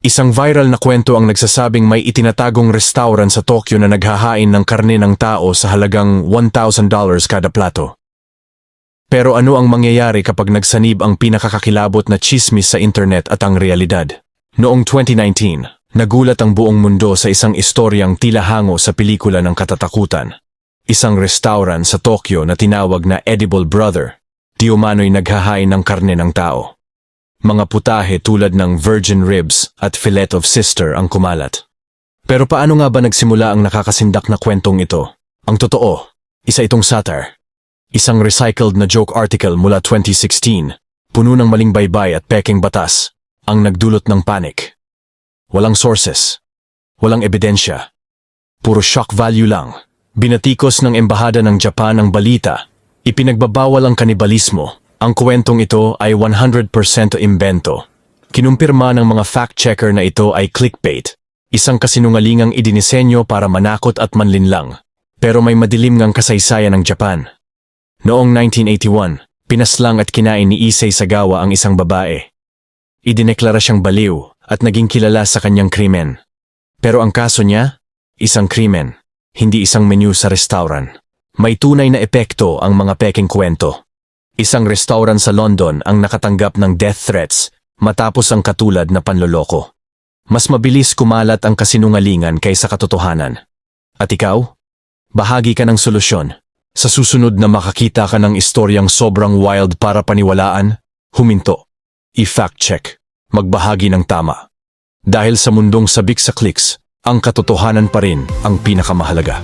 Isang viral na kwento ang nagsasabing may itinatagong restaurant sa Tokyo na naghahain ng karne ng tao sa halagang $1,000 kada plato. Pero ano ang mangyayari kapag nagsanib ang pinakakakilabot na tsismis sa internet at ang realidad? Noong 2019, nagulat ang buong mundo sa isang istoryang tila hango sa pelikula ng katatakutan. Isang restaurant sa Tokyo na tinawag na Edible Brother, di umano'y naghahain ng karne ng tao. Mga putahe tulad ng virgin ribs at fillet of sister ang kumalat. Pero paano nga ba nagsimula ang nakakasindak na kwentong ito? Ang totoo, isa itong satire. Isang recycled na joke article mula 2016, puno ng maling baybay at pekeng batas, ang nagdulot ng panic. Walang sources, walang ebidensya, puro shock value lang. Binatikos ng Embahada ng Japan ang balita, ipinagbabawal ang kanibalismo. Ang kwentong ito ay 100% imbento. Kinumpirma ng mga fact-checker na ito ay clickbait, isang kasinungalingang idinisenyo para manakot at manlinlang. Pero may madilim ngang kasaysayan ng Japan. Noong 1981, pinaslang at kinain ni Issei Sagawa ang isang babae. Idineklara siyang baliw at naging kilala sa kanyang krimen. Pero ang kaso niya, isang krimen, hindi isang menu sa restaurant. May tunay na epekto ang mga pekeng kwento. Isang restaurant sa London ang nakatanggap ng death threats matapos ang katulad na panloloko. Mas mabilis kumalat ang kasinungalingan kaysa katotohanan. At ikaw? Bahagi ka ng solusyon. Sa susunod na makakita ka ng istoryang sobrang wild para paniwalaan, huminto. I-fact check. Magbahagi ng tama. Dahil sa mundong sabik sa clicks, ang katotohanan pa rin ang pinakamahalaga.